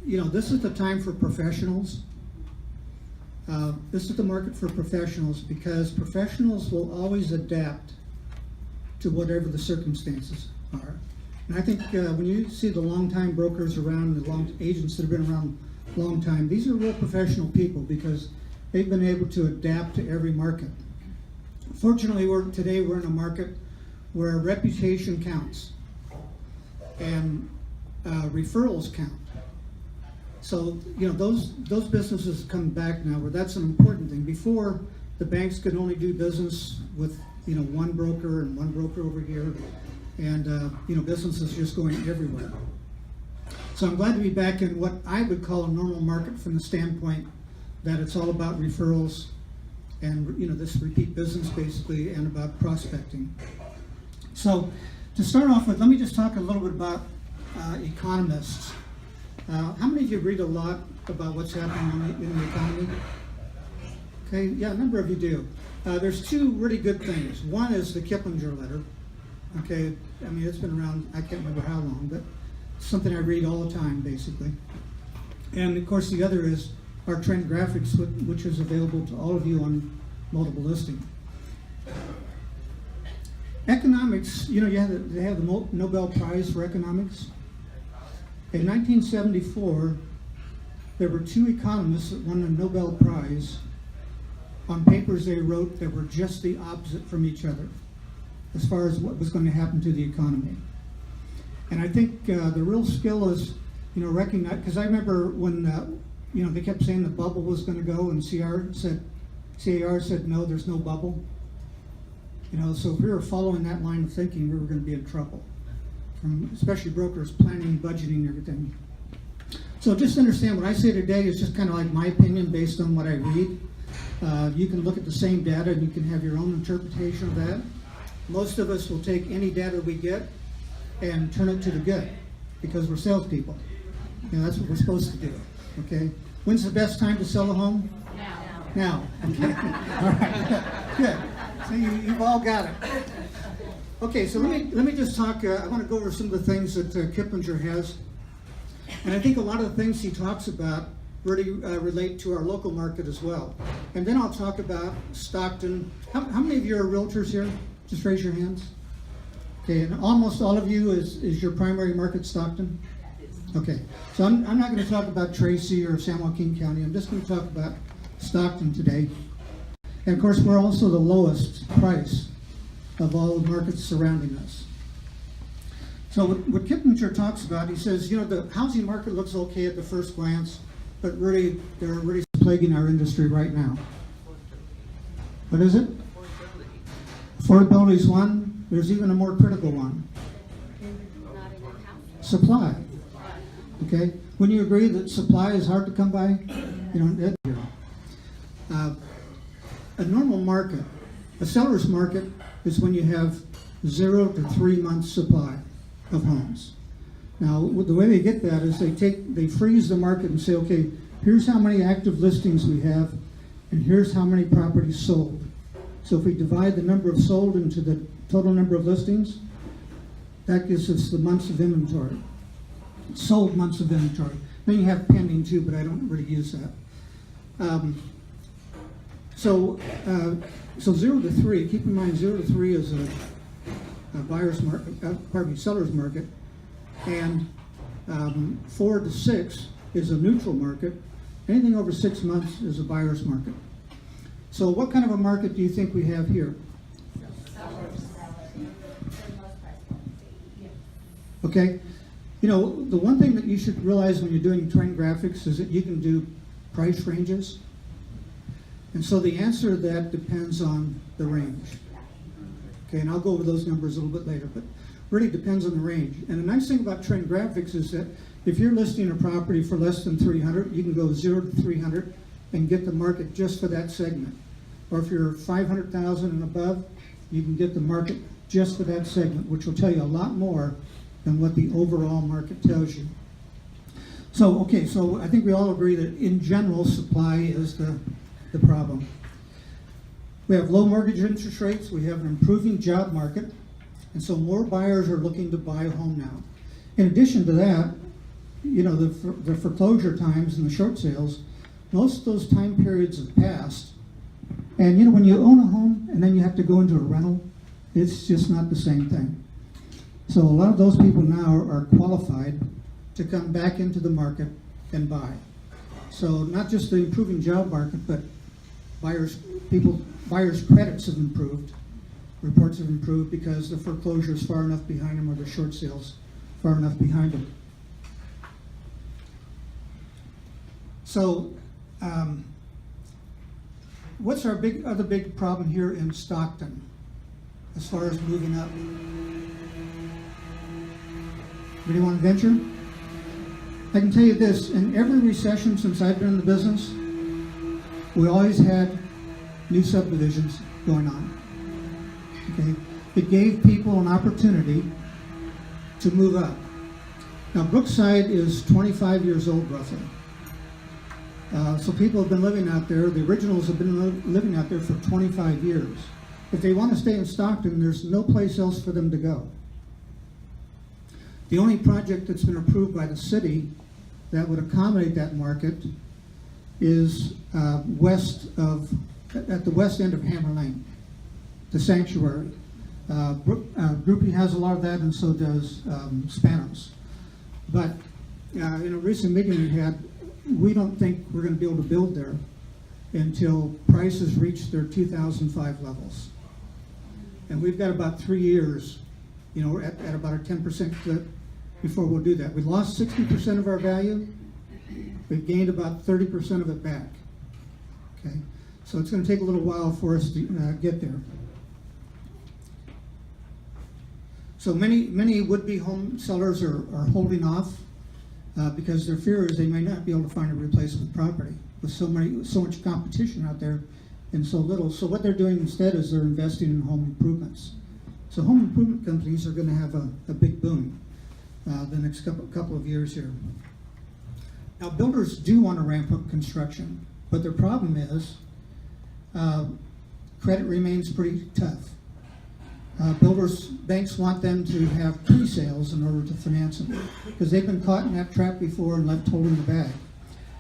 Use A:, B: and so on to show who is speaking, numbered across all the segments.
A: this is the time for professionals. This is the market for professionals because professionals will always adapt to whatever the circumstances are. And I think when you see the long-time brokers around, the long agents that have been around a long time, these are real professional people because they've been able to adapt to every market. Fortunately, today we're in a market where reputation counts and referrals count. So, those businesses come back now where that's an important thing. Before, the banks could only do business with, one broker and one broker over here. And, business is just going everywhere. So I'm glad to be back in what I would call a normal market from the standpoint that it's all about referrals and, this repeat business basically and about prospecting. So to start off with, let me just talk a little bit about economists. How many of you read a lot about what's happening in the economy? Okay, yeah, a number of you do. There's two really good things. One is the Kiplinger letter. Okay, I mean, it's been around, I can't remember how long, but it's something I read all the time, basically. And of course, the other is our trend graphics, which is available to all of you on multiple listing. Economics, they have the Nobel Prize for economics. In 1974, there were two economists that won a Nobel Prize on papers they wrote that were just the opposite from each other as far as what was going to happen to the economy. And I think the real skill is, recognize, because I remember when, they kept saying the bubble was going to go and CVAR said, no, there's no bubble. So if we were following that line of thinking, we were going to be in trouble, especially brokers planning, budgeting, everything. So just understand what I say today is just kind of like my opinion based on what I read. You can look at the same data and you can have your own interpretation of that. Most of us will take any data we get and turn it to the good because we're salespeople. That's what we're supposed to do, okay? When's the best time to sell a home? Now. Okay. All right. Good. So you've all got it. Okay, so let me just talk, I want to go over some of the things that Kiplinger has. And I think a lot of the things he talks about really relate to our local market as well. And then I'll talk about Stockton. How many of you are realtors here? Just raise your hands. Okay, and almost all of you is your primary market Stockton? Okay, so I'm not going to talk about Tracy or San Joaquin County. I'm just going to talk about Stockton today. And of course, we're also the lowest price of all the markets surrounding us. So what Kiplinger talks about, he says, the housing market looks okay at the first glance, but really, they're really plaguing our industry right now. What is it? Affordability is one. There's even a more critical one. Supply. Okay? Wouldn't you agree that supply is hard to come by? A normal market, a seller's market, is when you have 0 to 3 months supply of homes. Now, the way they get that is they freeze the market and say, okay, here's how many active listings we have, and here's how many properties sold. So if we divide the number of sold into the total number of listings, that gives us the months of inventory. Sold months of inventory. Then you have pending too, but I don't really use that. So 0 to 3, keep in mind 0 to 3 is a buyer's market, seller's market, and 4 to 6 is a neutral market. Anything over 6 months is a buyer's market. So what kind of a market do you think we have here? Okay, the one thing that you should realize when you're doing trend graphics is that you can do price ranges. And so the answer to that depends on the range. Okay, and I'll go over those numbers a little bit later, but really depends on the range. And the nice thing about trend graphics is that if you're listing a property for less than 300, you can go 0 to 300 and get the market just for that segment. Or if you're 500,000 and above, you can get the market just for that segment, which will tell you a lot more than what the overall market tells you. So, okay, so I think we all agree that in general, supply is the problem. We have low mortgage interest rates, we have an improving job market, and so more buyers are looking to buy a home now. In addition to that, the foreclosure times and the short sales, most of those time periods have passed. And when you own a home and then you have to go into a rental, it's just not the same thing. So a lot of those people now are qualified to come back into the market and buy. So not just the improving job market, but buyers' credits have improved. Reports have improved because the foreclosure is far enough behind them, or the short sales far enough behind them. So what's our other big problem here in Stockton as far as moving up? Anybody want to venture? I can tell you this, in every recession since I've been in the business, we always had new subdivisions going on. Okay? It gave people an opportunity to move up. Now, Brookside is 25 years old, roughly. So people have been living out there. The originals have been living out there for 25 years. If they want to stay in Stockton, there's no place else for them to go. The only project that's been approved by the city that would accommodate that market is at the west end of Hammer Lane, the sanctuary. Grupe has a lot of that, and so does Spanos. But in a recent meeting we had, we don't think we're going to be able to build there until prices reach their 2005 levels. And we've got about 3 years, at about a 10% clip before we'll do that. We lost 60% of our value. We've gained about 30% of it back. Okay, so it's going to take a little while for us to get there. So many would-be home sellers are holding off because their fear is they may not be able to find a replacement property with so much competition out there and so little. So what they're doing instead is they're investing in home improvements. So home improvement companies are going to have a big boom the next couple of years here. Now, builders do want to ramp up construction, but their problem is credit remains pretty tough. Banks want them to have pre-sales in order to finance them because they've been caught in that trap before and left holding the bag.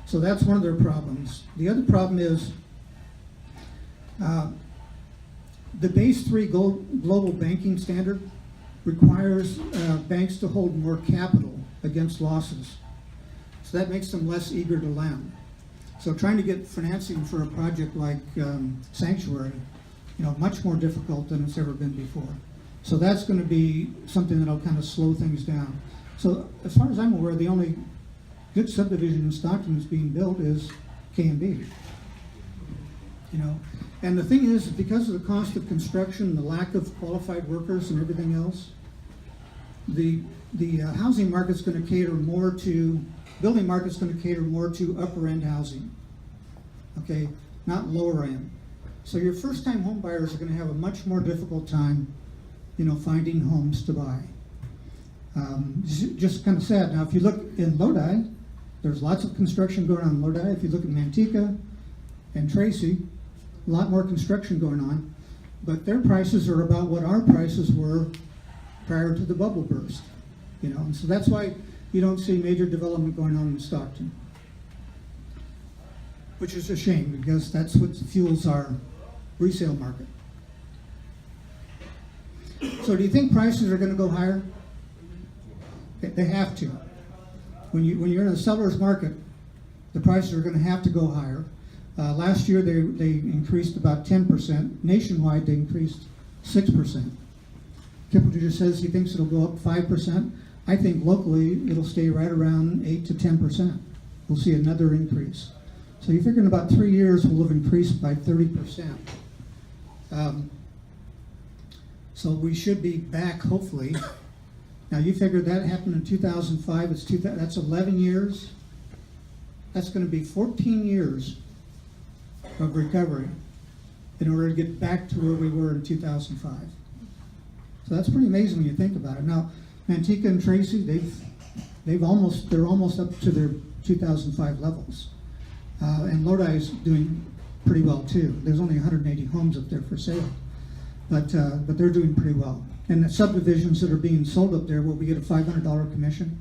A: So that's one of their problems. The other problem is the base 3 global banking standard requires banks to hold more capital against losses. So that makes them less eager to lend. So trying to get financing for a project like Sanctuary, much more difficult than it's ever been before. So that's going to be something that'll kind of slow things down. So as far as I'm aware, the only good subdivision in Stockton that's being built is K&B. And the thing is, because of the cost of construction, the lack of qualified workers and everything else, the housing market's going to cater more to, building market's going to cater more to upper end housing, okay, not lower end. So your first time home buyers are going to have a much more difficult time, finding homes to buy. Just kind of sad. Now, if you look in Lodi, there's lots of construction going on in Lodi. If you look at Manteca and Tracy, a lot more construction going on, but their prices are about what our prices were prior to the bubble burst, and so that's why you don't see major development going on in Stockton, which is a shame because that's what fuels our resale market. So do you think prices are going to go higher? They have to. When you're in a seller's market, the prices are going to have to go higher. Last year they increased about 10%. Nationwide they increased 6%. Kiplinger says he thinks it'll go up 5%. I think locally it'll stay right around 8 to 10%. We'll see another increase. So you figure in about 3 years we'll have increased by 30%. So we should be back hopefully. Now you figure that happened in 2005. That's 11 years. That's going to be 14 years of recovery in order to get back to where we were in 2005. So that's pretty amazing when you think about it. Now, Manteca and Tracy, they're almost up to their 2005 levels, and Lodi is doing pretty well too. There's only 180 homes up there for sale, but they're doing pretty well. And the subdivisions that are being sold up there, will we get a $500 commission?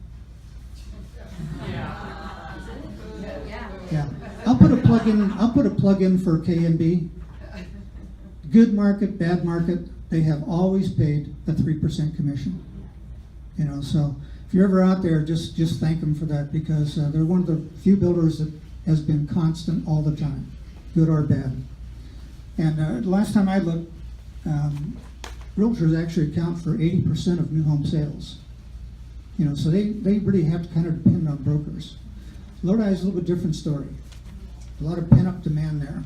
A: Yeah, I'll put a plug in. I'll put a plug in for KMB. Good market, bad market, they have always paid a 3% commission. You know, so if you're ever out there, just thank them for that, because they're one of the few builders that has been constant all the time, good or bad. And last time I looked, Realtors actually account for 80% of new home sales. You know, so they really have to kind of depend on brokers. Lodi is a little bit different story. A lot of pent-up demand there.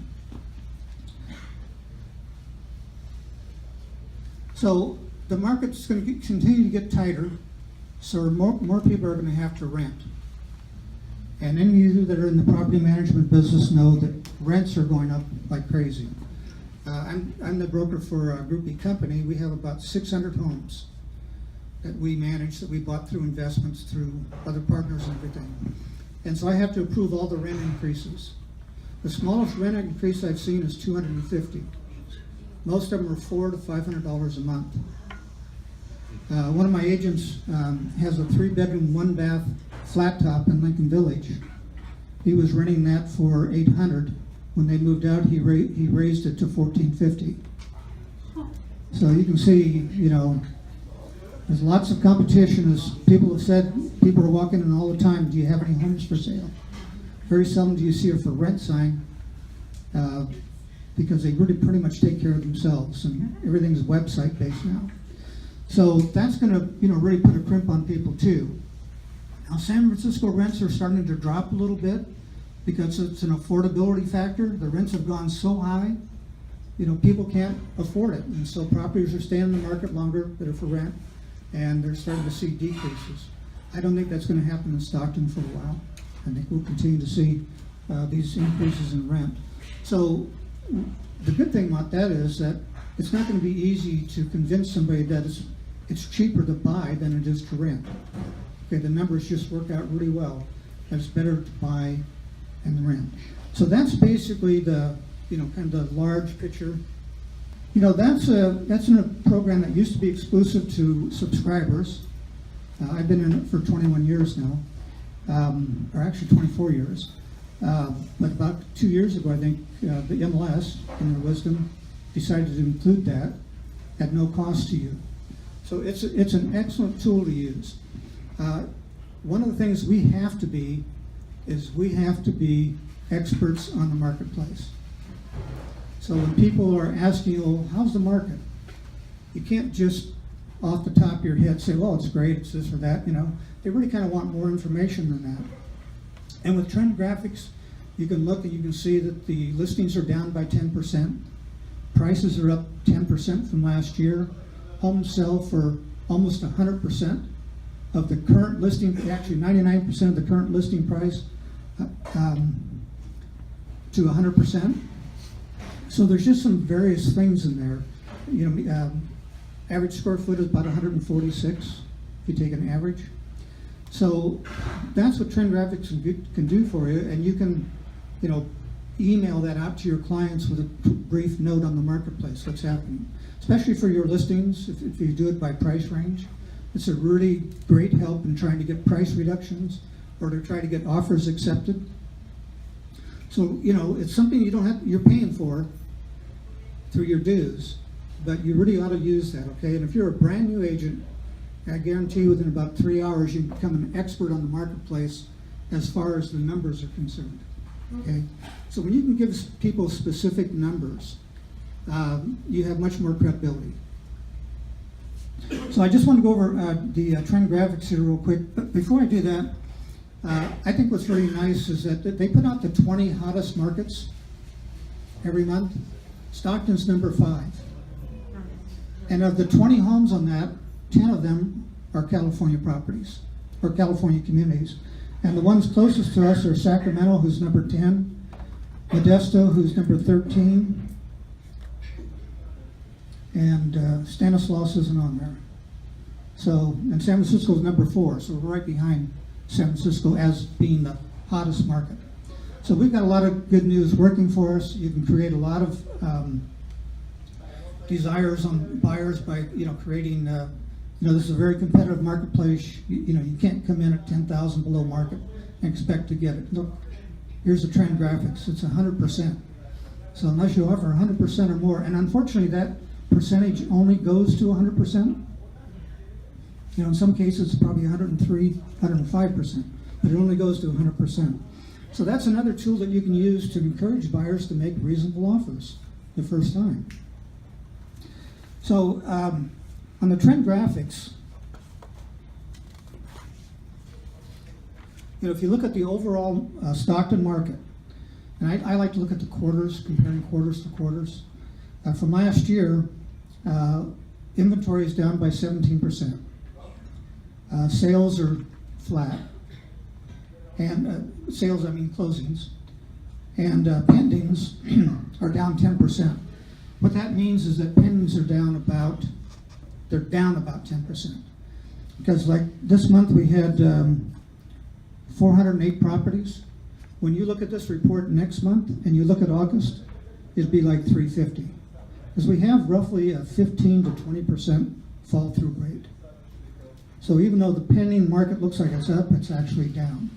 A: So the market's going to continue to get tighter, so more people are going to have to rent. And any of you that are in the property management business know that rents are going up like crazy. I'm the broker for a Grupe company. We have about 600 homes that we manage, that we bought through investments, through other partners and everything. And so I have to approve all the rent increases. The smallest rent increase I've seen is $250. Most of them are $400 to $500 a month. One of my agents has a 3-bedroom, 1-bath flat top in Lincoln Village. He was renting that for $800. When they moved out, he raised it to $1,450. So you can see, you know, there's lots of competition. As people have said, people are walking in all the time, do you have any homes for sale? Very seldom do you see a for rent sign, because they really pretty much take care of themselves, and everything's website based now. So that's going to, you know, really put a crimp on people too. Now San Francisco rents are starting to drop a little bit because it's an affordability factor. The rents have gone so high, you know, people can't afford it, and so properties are staying in the market longer that are for rent, and they're starting to see decreases. I don't think that's going to happen in Stockton for a while. I think we'll continue to see these increases in rent. So the good thing about that is that it's not going to be easy to convince somebody that it's cheaper to buy than it is to rent. Okay, the numbers just work out really well. It's better to buy and rent. So that's basically the, you know, kind of the large picture. You know, that's in a program that used to be exclusive to subscribers. I've been in it for 21 years now, or actually 24 years. But about 2 years ago, I think, the MLS, in their wisdom, decided to include that at no cost to you. So it's an excellent tool to use. One of the things we have to be is we have to be experts on the marketplace. So when people are asking you, well, how's the market? You can't just off the top of your head say, well, it's great, it's this or that, you know. They really kind of want more information than that. And with trend graphics, you can look and you can see that the listings are down by 10%. Prices are up 10% from last year. Homes sell for almost 100% of the current listing, actually 99% of the current listing price to 100%. So there's just some various things in there. You know, average square foot is about 146 if you take an average. So that's what trend graphics can do for you, and you can, you know, email that out to your clients with a brief note on the marketplace, what's happening. Especially for your listings, if you do it by price range. It's a really great help in trying to get price reductions or to try to get offers accepted. So, you know, it's something you don't have, you're paying for through your dues, but you really ought to use that, okay? And if you're a brand new agent, I guarantee you within about 3 hours you become an expert on the marketplace as far as the numbers are concerned, okay? So when you can give people specific numbers, you have much more credibility. So I just want to go over the trend graphics here real quick, but before I do that, I think what's really nice is that they put out the 20 hottest markets every month. Stockton's number 5. And of the 20 homes on that, 10 of them are California properties, or California communities. And the ones closest to us are Sacramento, who's number 10, Modesto, who's number 13, and Stanislaus isn't on there. So, and San Francisco's number 4, so we're right behind San Francisco as being the hottest market. So we've got a lot of good news working for us. You can create a lot of desires on buyers by, you know, creating, you know, this is a very competitive marketplace. You know, you can't come in at 10,000 below market and expect to get it. Look, Here's the trend graphics. It's 100%. So unless you offer 100% or more, and unfortunately that percentage only goes to 100%. You know, in some cases it's probably 103, 105%, but it only goes to 100%. So that's another tool that you can use to encourage buyers to make reasonable offers the first time. So on the trend graphics, you know, if you look at the overall Stockton market, and I like to look at the quarters, comparing quarters to quarters. From last year, inventory is down by 17%. Sales are flat, and sales, I mean closings, and pendings are down 10%. What that means is that pendings are down about 10%. Because like this month we had 408 properties. When you look at this report next month and you look at August, it'd be like 350. Because we have roughly a 15 to 20% fall through rate. So even though the pending market looks like it's up, it's actually down.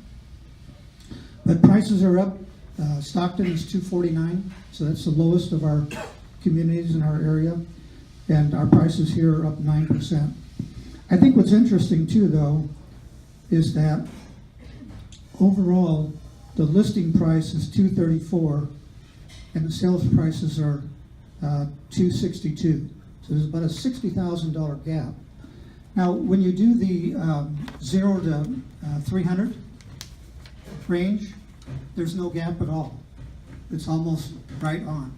A: But prices are up. Stockton is $249, so that's the lowest of our communities in our area. And our prices here are up 9%. I think what's interesting too, though, is that overall, the listing price is $234, and the sales prices are $262. So there's about a $60,000 gap. Now, when you do the 0 to 300 range, there's no gap at all. It's almost right on.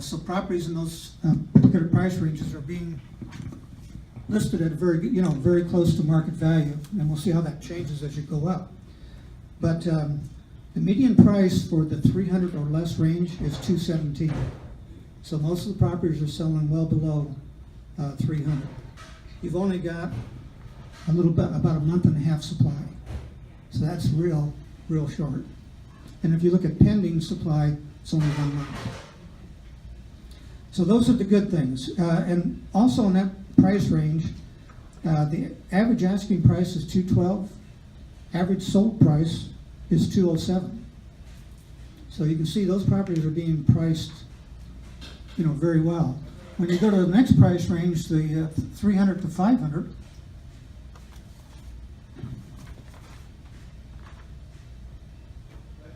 A: So properties in those particular price ranges are being listed at a very close to market value, and we'll see how that changes as you go up. But the median price for the 300 or less range is $217. So most of the properties are selling well below 300. You've only got about a month and a half supply. So that's real short. And if you look at pending supply, it's only 1 month. So those are the good things. And also in that price range, the average asking price is $212. Average sold price is $207. So you can see those properties are being priced, very well. When you go to the next price range, the 300 to 500,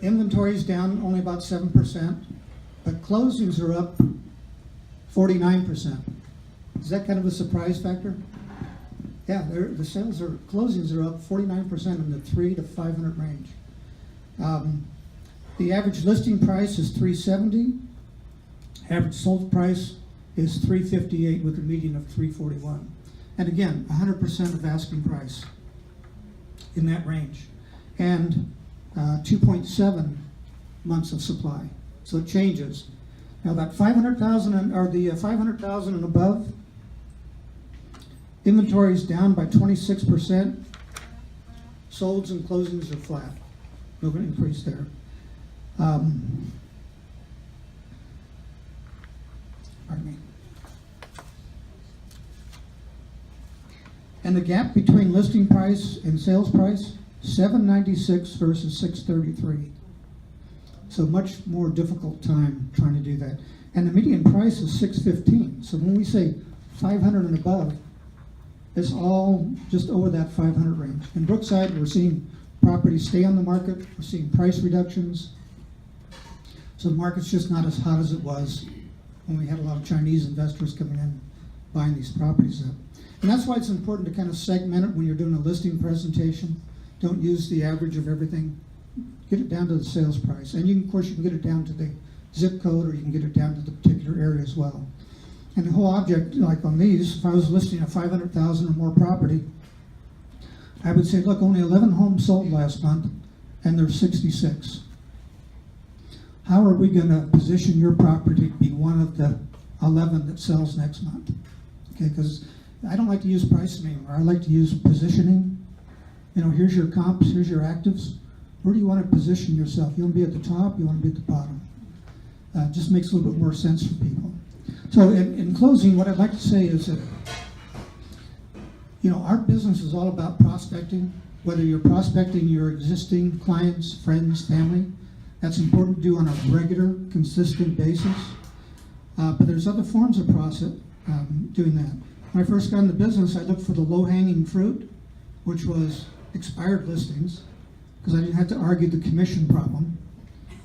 A: inventory is down only about 7%, but closings are up 49%. Is that kind of a surprise factor? Yeah, the closings are up 49% in the 3 to 500 range. The average listing price is $370. Average sold price is $358 with a median of $341. And again, 100% of asking price in that range. And 2.7 months of supply. So it changes. Now that 500,000 or the 500,000 and above, inventory is down by 26%. Solds and closings are flat. No increase there. Pardon me. And the gap between listing price and sales price, $796 versus $633. So much more difficult time trying to do that. And the median price is $615. So when we say 500 and above, it's all just over that 500 range. In Brookside, we're seeing properties stay on the market. We're seeing price reductions. So the market's just not as hot as it was when we had a lot of Chinese investors coming in buying these properties up. And that's why it's important to kind of segment it when you're doing a listing presentation. Don't use the average of everything. Get it down to the sales price. And of course, you can get it down to the zip code, or you can get it down to the particular area as well. And the whole object, like on these, if I was listing a 500,000 or more property, I would say, look, only 11 homes sold last month, and there's 66. How are we going to position your property to be one of the 11 that sells next month? Okay, because I don't like to use pricing anymore. I like to use positioning. Here's your comps, here's your actives. Where do you want to position yourself? You want to be at the top, you want to be at the bottom. Just makes a little bit more sense for people. So in closing, what I'd like to say is that, our business is all about prospecting, whether you're prospecting your existing clients, friends, family, That's important to do on a regular, consistent basis. But there's other forms of process doing that. When I first got in the business, I looked for the low-hanging fruit, which was expired listings, because I didn't have to argue the commission problem,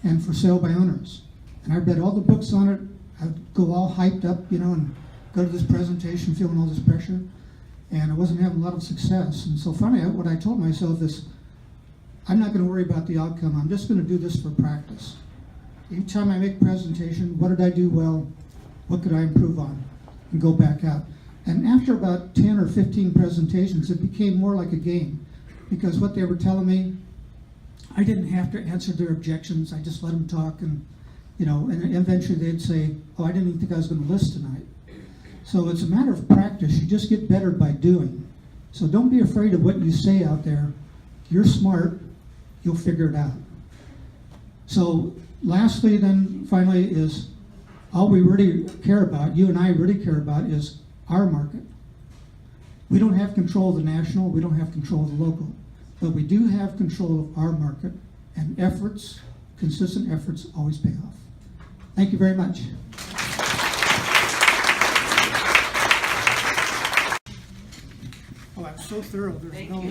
A: and for sale by owners. And I read all the books on it. I'd go all hyped up, and go to this presentation feeling all this pressure, and I wasn't having a lot of success. And so finally, what I told myself is, I'm not going to worry about the outcome. I'm just going to do this for practice. Each time I make a presentation, what did I do well? What could I improve on? And go back out. And after about 10 or 15 presentations, it became more like a game, because what they were telling me, I didn't have to answer their objections. I just let them talk, and and eventually they'd say, oh, I didn't even think I was going to list tonight. So it's a matter of practice. You just get better by doing. So don't be afraid of what you say out there. You're smart. You'll figure it out. So lastly, then, finally, is all we really care about, you and I really care about, is our market. We don't have control of the national. We don't have control of the local. But we do have control of our market, and efforts, consistent efforts, always pay off. Thank you very much. Oh, that's so thorough. There's no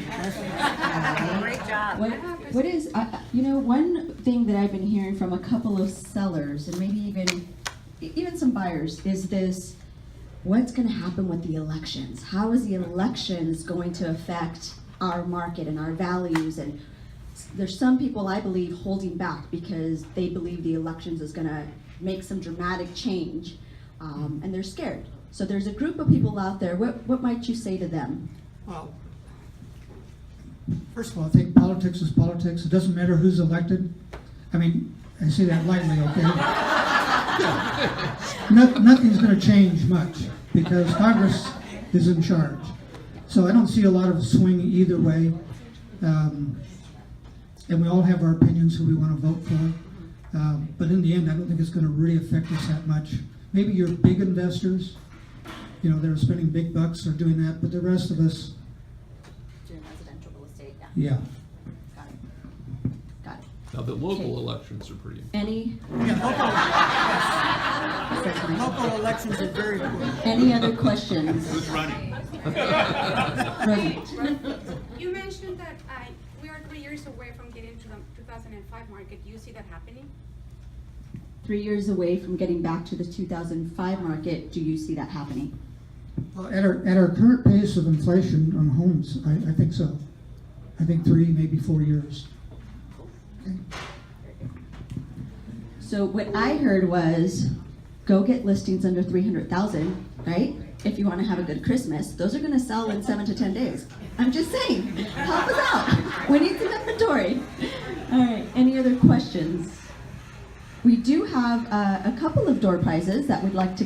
B: Great job.
C: What is, one thing that I've been hearing from a couple of sellers, and maybe even some buyers, is this: what's going to happen with the elections? How is the elections going to affect our market and our values? And there's some people, I believe, holding back because they believe the elections is going to make some dramatic change, and they're scared. So there's a group of people out there. What might you say to them?
A: Well, first of all, I think politics is politics. It doesn't matter who's elected. I mean, I say that lightly, okay? Nothing's going to change much because Congress is in charge. So I don't see a lot of swing either way. And we all have our opinions who we want to vote for. But in the end, I don't think it's going to really affect us that much. Maybe your big investors, they're spending big bucks or doing that, but the rest of us.
C: Doing residential real estate,
B: Yeah.
C: Got it. Got it.
B: Now, the local elections are pretty important.
C: Any?
A: Local elections are very important.
C: Any other questions?
B: Who's running?
D: You mentioned that we are 3 years away from getting to the 2005 market. Do you see that happening?
C: 3 years away from getting back to the 2005 market, do you see that happening?
A: Well, at our current pace of inflation on homes, I think so. I think 3, maybe 4 years. Okay.
C: So what I heard was, go get listings under 300,000, right? If you want to have a good Christmas, those are going to sell in 7 to 10 days. I'm just saying, help us out. We need some inventory. All right, any other questions? We do have a couple of door prizes that we'd like to